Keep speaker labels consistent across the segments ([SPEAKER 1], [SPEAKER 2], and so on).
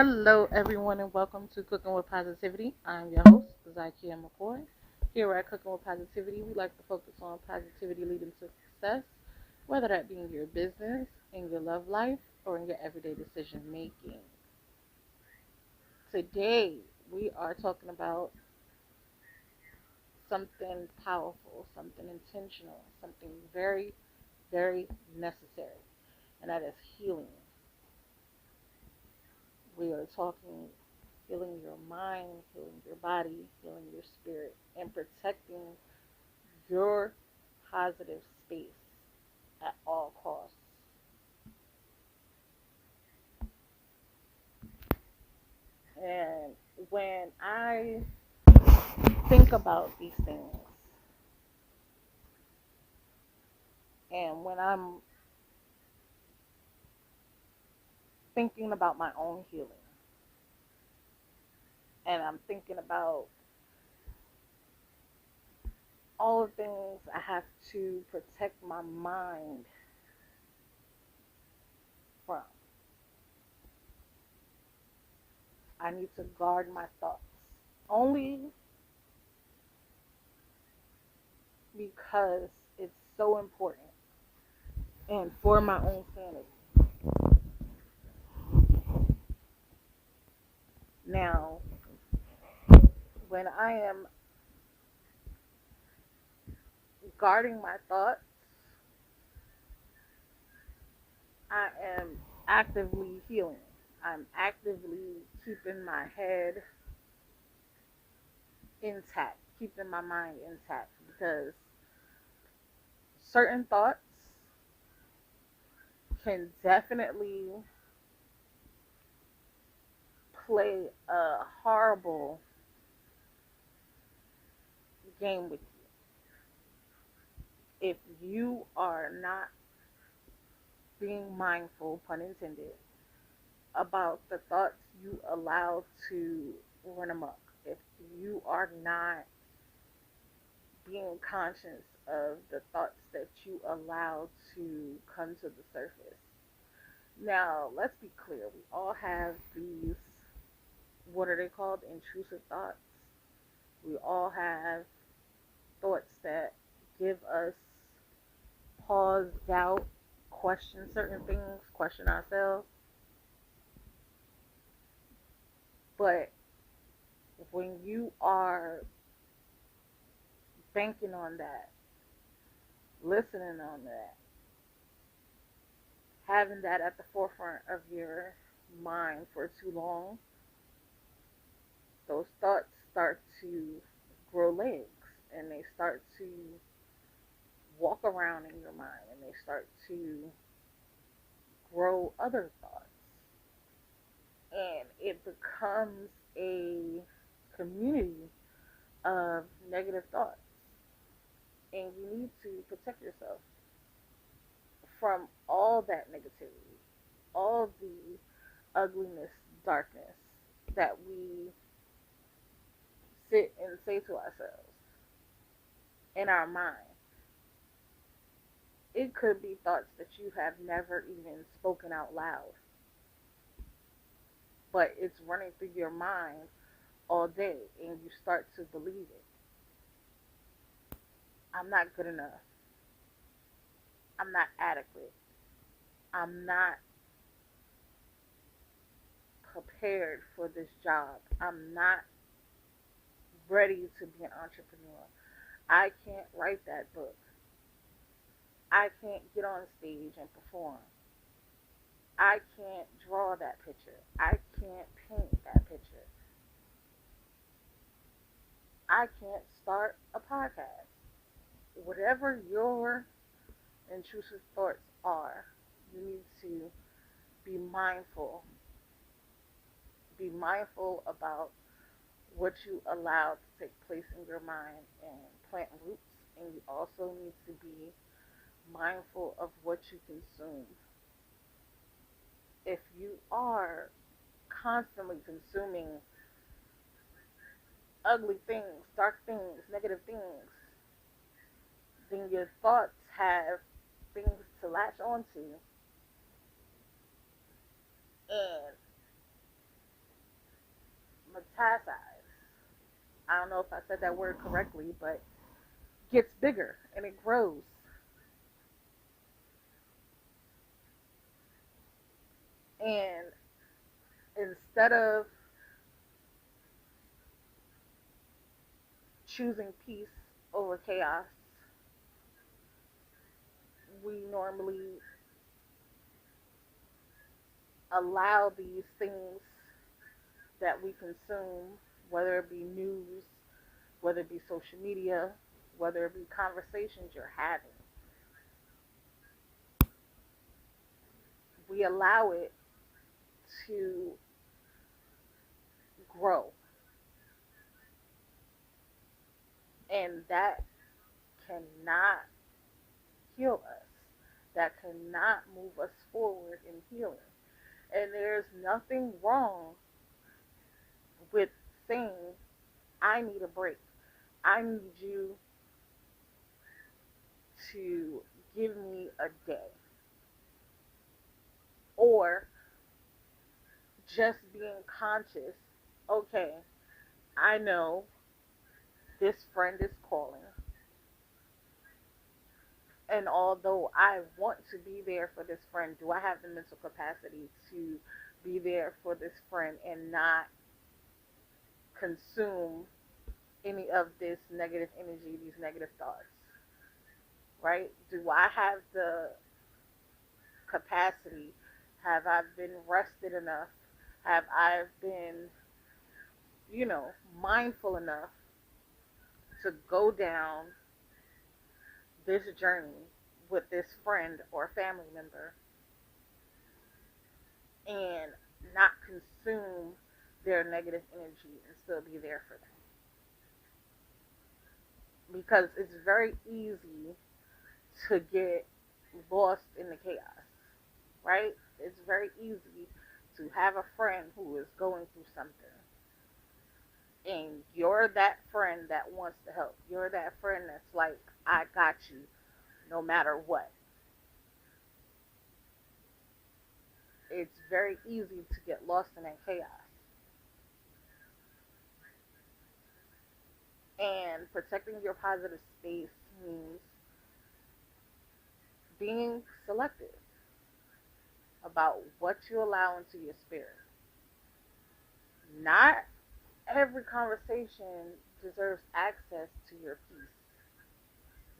[SPEAKER 1] Hello, everyone, and welcome to Cooking with Positivity. I'm your host, Zakia McCoy. Here at Cooking with Positivity, we like to focus on positivity leading to success, whether that be in your business, in your love life, or in your everyday decision making. Today, we are talking about something powerful, something intentional, something very, very necessary, and that is healing. We are talking healing your mind, healing your body, healing your spirit, and protecting your positive space at all costs. And when I think about these things, and when I'm thinking about my own healing, and I'm thinking about all the things I have to protect my mind from, I need to guard my thoughts. Only because it's so important and for my own sanity. Now, when I am guarding my thoughts, I am actively healing. I'm actively keeping my head intact, keeping my mind intact because certain thoughts can definitely play a horrible game with you if you are not being mindful, pun intended, about the thoughts you allow to run amok. If you are not being conscious of the thoughts that you allow to come to the surface. Now, let's be clear. We all have these, what are they called? Intrusive thoughts. We all have thoughts that give us pause, doubt, question certain things, question ourselves. But when you are banking on that, listening on that, having that at the forefront of your mind for too long, those thoughts start to grow legs and they start to walk around in your mind and they start to grow other thoughts. And it becomes a community of negative thoughts. And you need to protect yourself from all that negativity, all the ugliness, darkness that we sit and say to ourselves in our mind. It could be thoughts that you have never even spoken out loud, but it's running through your mind all day and you start to believe it. I'm not good enough. I'm not adequate. I'm not prepared for this job. I'm not ready to be an entrepreneur. I can't write that book. I can't get on stage and perform. I can't draw that picture. I can't paint that picture. I can't start a podcast. Whatever your intrusive thoughts are, you need to be mindful. Be mindful about what you allow to take place in your mind and plant roots. And you also need to be mindful of what you consume. If you are constantly consuming ugly things, dark things, negative things, then your thoughts have things to latch onto, and metastasize. I don't know if I said that word correctly, but gets bigger and it grows. And instead of choosing peace over chaos, we normally allow these things that we consume, whether it be news, whether it be social media, whether it be conversations you're having, we allow it to grow. And that cannot heal us. That cannot move us forward in healing. And there's nothing wrong with saying, I need a break. I need you to give me a day. Or just being conscious, okay, I know this friend is calling. And although I want to be there for this friend, do I have the mental capacity to be there for this friend and not consume any of this negative energy, these negative thoughts? Right? Do I have the capacity? Have I been rested enough? Have I been, mindful enough to go down this journey with this friend or family member and not consume their negative energy and still be there for them? Because it's very easy to get lost in the chaos, right? It's very easy to have a friend who is going through something, and you're that friend that wants to help. You're that friend that's like, I got you no matter what. It's very easy to get lost in that chaos. And protecting your positive space means being selective about what you allow into your spirit. Not every conversation deserves access to your peace.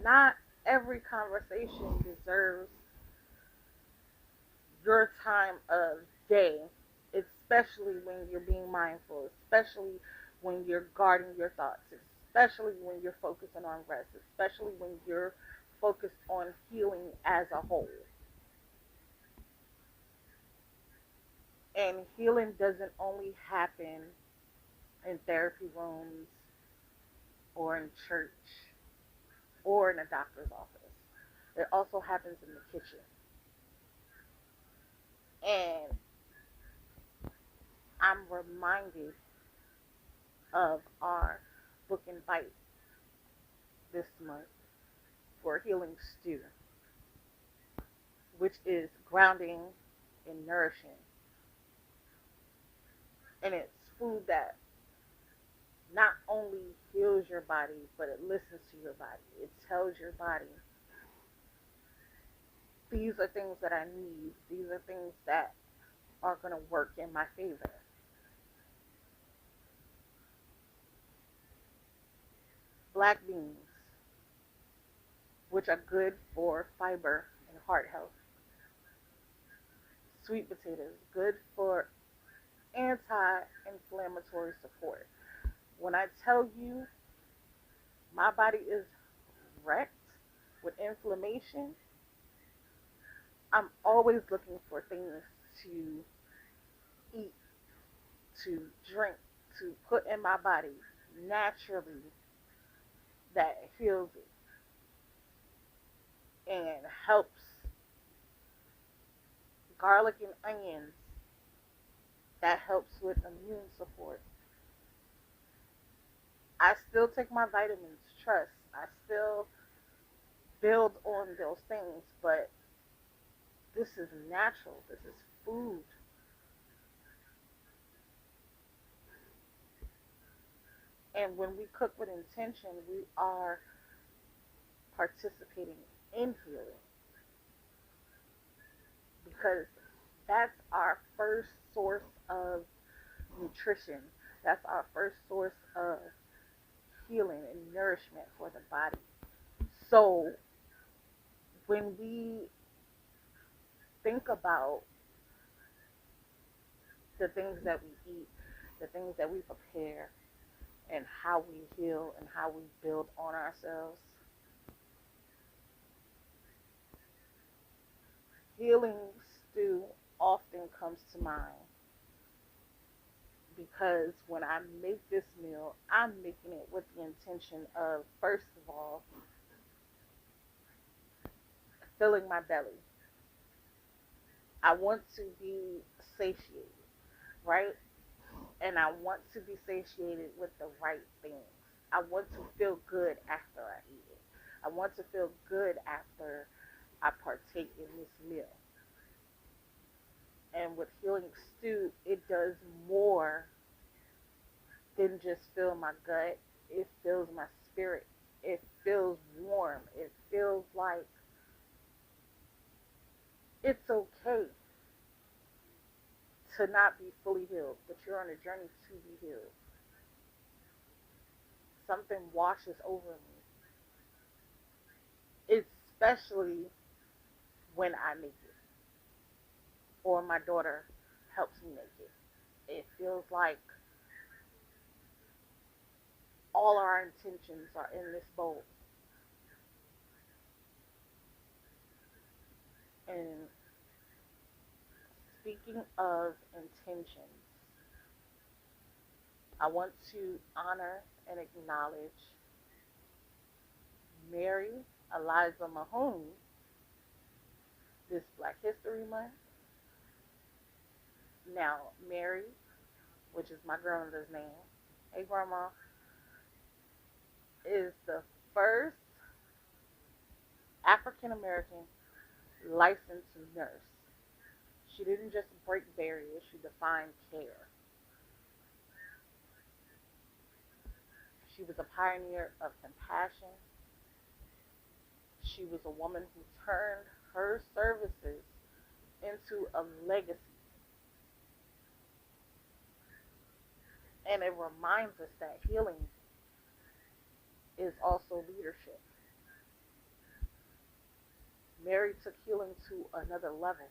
[SPEAKER 1] Not every conversation deserves your time of day, especially when you're being mindful, especially when you're guarding your thoughts, especially when you're focusing on rest, especially when you're focused on healing as a whole. And healing doesn't only happen in therapy rooms or in church or in a doctor's office. It also happens in the kitchen. And I'm reminded of our book and bite this month for Healing Stew, which is grounding and nourishing. And it's food that not only heals your body, but it listens to your body. It tells your body, these are things that I need. These are things that are going to work in my favor. Black beans, which are good for fiber and heart health. Sweet potatoes, good for anti-inflammatory support. When I tell you my body is wrecked with inflammation, I'm always looking for things to eat, to drink, to put in my body naturally that heals it and helps. Garlic and onions, that helps with immune support. I still take my vitamins, trust. I still build on those things, but this is natural. This is food. And when we cook with intention, we are participating in healing because that's our first source of nutrition. That's our first source of healing and nourishment for the body. So when we think about the things that we eat, the things that we prepare, and how we heal and how we build on ourselves, healing stew often comes to mind because when I make this meal, I'm making it with the intention of, first of all, filling my belly. I want to be satiated, right? And I want to be satiated with the right things. I want to feel good after I eat it. I want to feel good after I partake in this meal. And with Healing Stew, it does more than just fill my gut. It fills my spirit. It feels warm. It feels like it's okay to not be fully healed, but you're on a journey to be healed. Something washes over me, especially when I make it or my daughter helps me make it. It feels like all our intentions are in this bowl. And speaking of intentions, I want to honor and acknowledge Mary Eliza Mahoney this Black History Month. Now, Mary, which is my grandmother's name, hey grandma, is the first African American licensed nurse. She didn't just break barriers, she defined care. She was a pioneer of compassion. She was a woman who turned her services into a legacy. And it reminds us that healing is also leadership. Mary took healing to another level.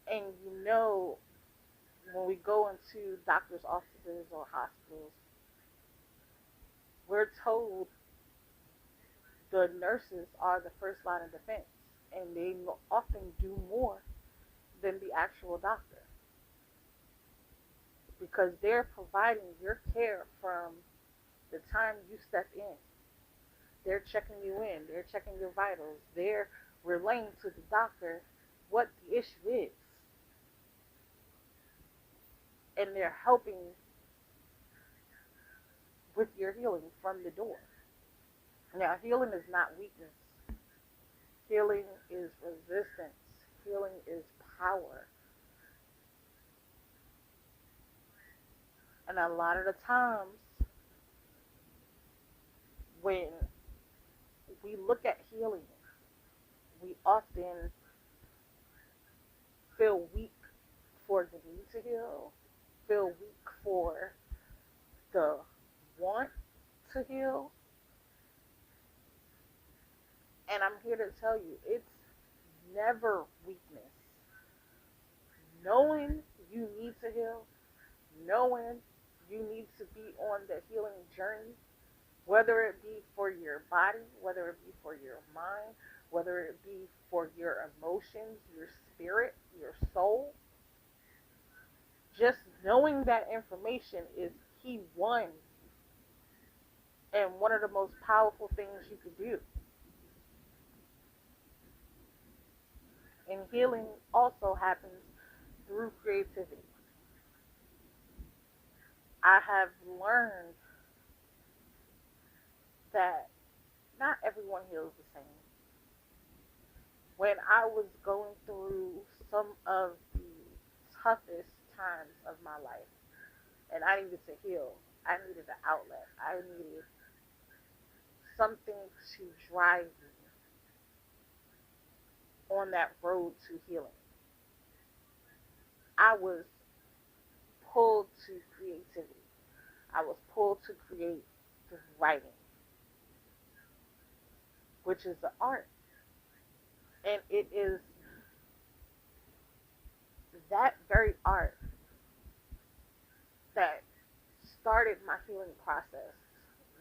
[SPEAKER 1] And you know, when we go into doctor's offices or hospitals, we're told the nurses are the first line of defense, and they often do more than the actual doctor because they're providing your care from the time you step in. They're checking you in, they're checking your vitals, they're relaying to the doctor what the issue is, and they're helping with your healing from the door. Now, healing is not weakness. Healing is resistance. Healing is power. And a lot of the times, when we look at healing, we often feel weak for the need to heal, feel weak for the want to heal. And I'm here to tell you, it's never weakness. Knowing you need to heal, knowing you need to be on the healing journey, whether it be for your body, whether it be for your mind, whether it be for your emotions, your spirit, your soul, just knowing that information is key one and one of the most powerful things you could do. And healing also happens through creativity. I have learned that not everyone heals the same. When I was going through some of the toughest times of my life, and I needed to heal. I needed an outlet. I needed something to drive me on that road to healing. I was pulled to creativity. I was pulled to create the writing, which is the art. And it is that very art that started my healing process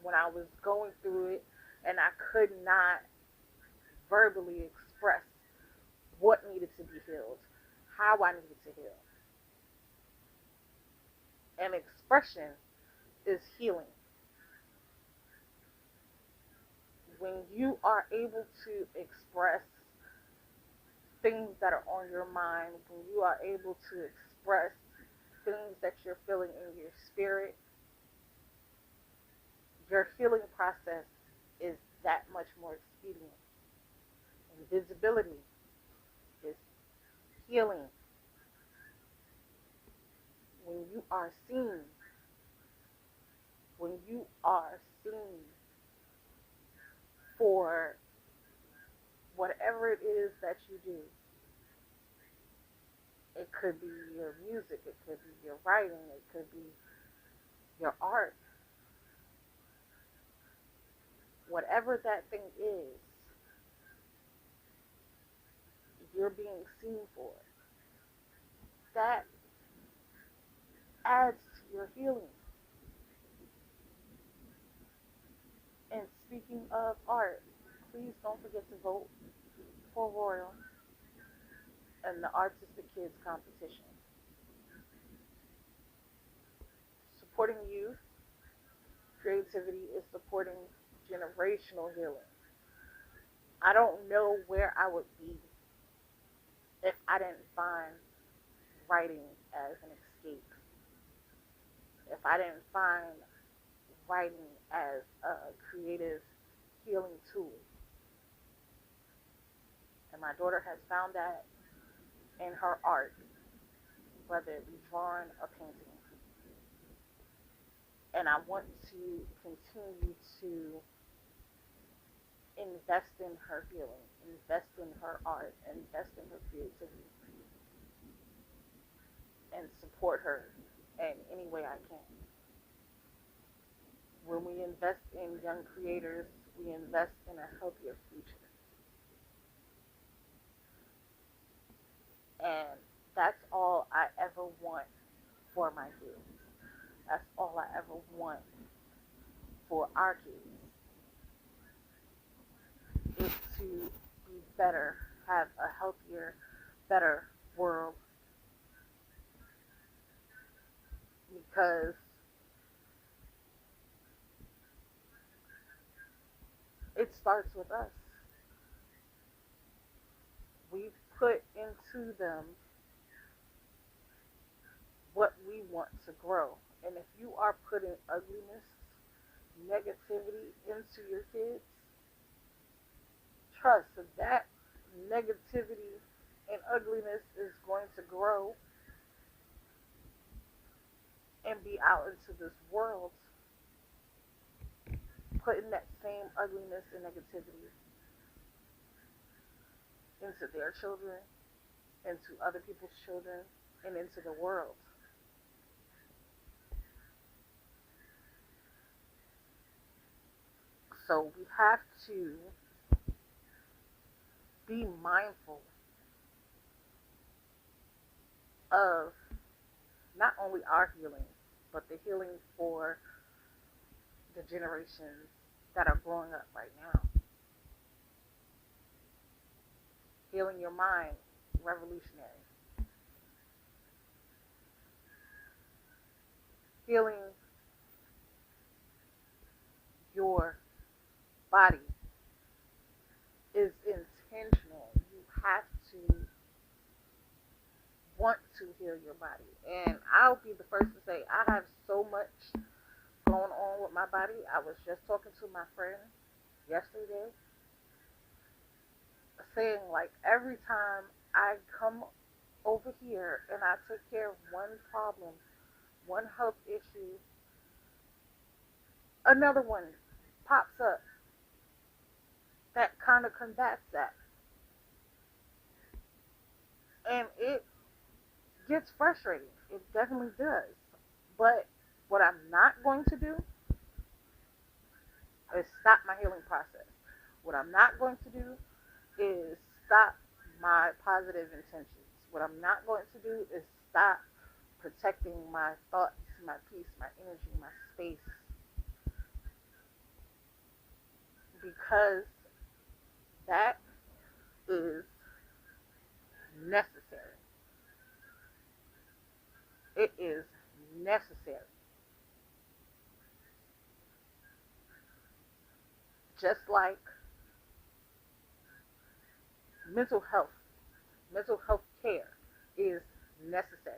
[SPEAKER 1] when I was going through it and I could not verbally express what needed to be healed, how I needed to heal. And expression is healing. When you are able to express things that are on your mind, when you are able to express things that you're feeling in your spirit, your healing process is that much more expedient. Invisibility is healing. When you are seen, when you are seen for whatever it is that you do, it could be your music, it could be your writing, it could be your art, whatever that thing is, you're being seen for. That adds to your healing. And speaking of art, please don't forget to vote for Royal and the Artistic Kids competition. Supporting youth creativity is supporting generational healing. I don't know where I would be if I didn't find writing as an escape, if I didn't find writing as a creative healing tool. And my daughter has found that in her art, whether it be drawing or painting. And I want to continue to invest in her healing, invest in her art, invest in her creativity, and support her in any way I can. When we invest in young creators, we invest in a healthier future. And that's all I ever want for my kids. That's all I ever want for our kids, is to be better, have a healthier, better world. Because it starts with us. We put into them what we want to grow. And if you are putting ugliness, negativity into your kids, trust that that negativity and ugliness is going to grow and be out into this world, putting that same ugliness and negativity into their children, into other people's children, and into the world. So we have to be mindful of not only our healing, but the healing for the generations that are growing up right now. Healing your mind, revolutionary. Healing your body is intentional. You have to want to heal your body. And I'll be the first to say I have so much going on with my body. I was just talking to my friend yesterday saying like every time I come over here and I take care of one problem, one health issue, another one pops up that kind of combats that. And it gets frustrating. It definitely does. But what I'm not going to do is stop my healing process. What I'm not going to do is stop my positive intentions. What I'm not going to do is stop protecting my thoughts, my peace, my energy, my space, because that is necessary. It is necessary. Just like mental health, mental health care is necessary.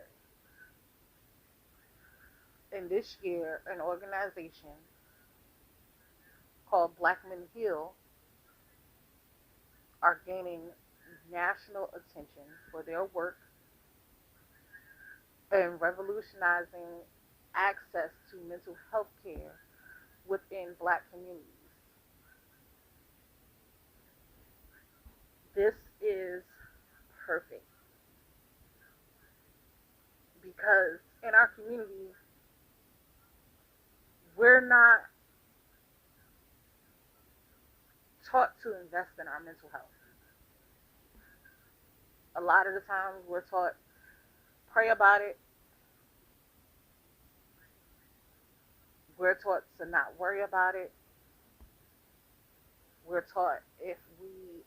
[SPEAKER 1] And this year, an organization called Black Men Heal are gaining national attention for their work in revolutionizing access to mental health care within Black communities. This is perfect because in our community, we're not taught to invest in our mental health. A lot of the times we're taught pray about it. We're taught to not worry about it. We're taught if we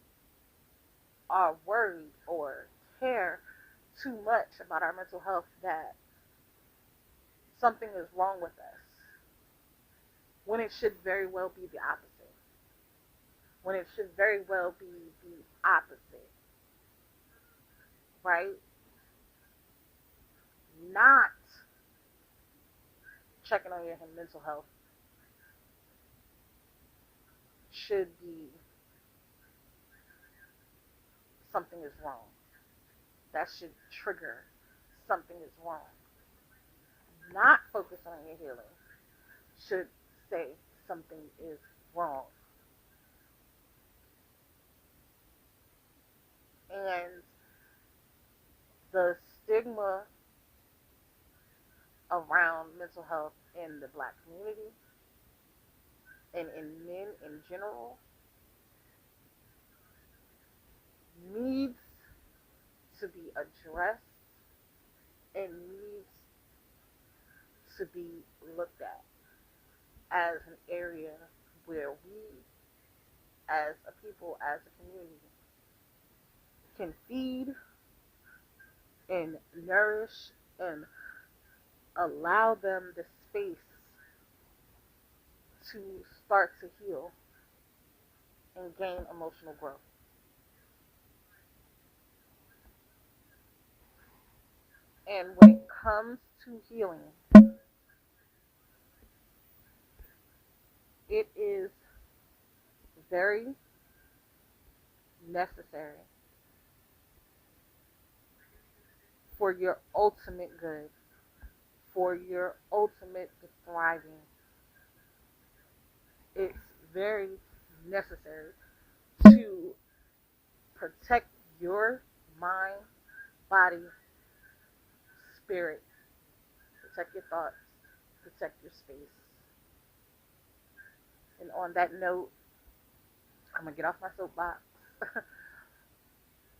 [SPEAKER 1] are worried or care too much about our mental health that something is wrong with us, when it should very well be the opposite. When it should very well be the opposite, right? Not checking on your mental health should be something is wrong. That should trigger something is wrong. Not focusing on your healing should say something is wrong. And the stigma around mental health in the Black community and in men in general needs to be addressed and needs to be looked at as an area where we as a people, as a community, can feed and nourish and allow them the space to start to heal and gain emotional growth. And when it comes to healing, it is very necessary for your ultimate good, for your ultimate thriving. It's very necessary to protect your mind, body, spirit, protect your thoughts, protect your space. And on that note, I'm going to get off my soapbox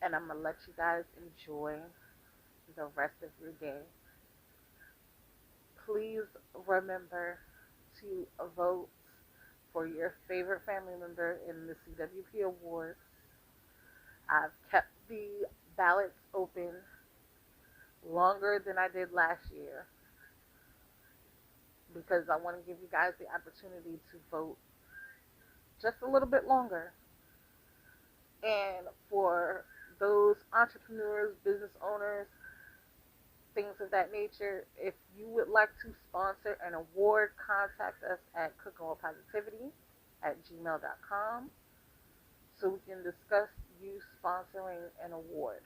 [SPEAKER 1] and I'm going to let you guys enjoy the rest of your day. Please remember to vote for your favorite family member in the CWP Awards. I've kept the ballots open longer than I did last year because I want to give you guys the opportunity to vote just a little bit longer. And for those entrepreneurs, business owners, things of that nature, if you would like to sponsor an award, contact us at cookingwithpositivity@gmail.com so we can discuss you sponsoring an award.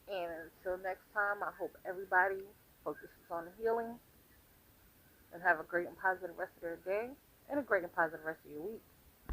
[SPEAKER 1] And Until next time, I hope everybody focuses on healing and have a great and positive rest of their day and a great and positive rest of your week.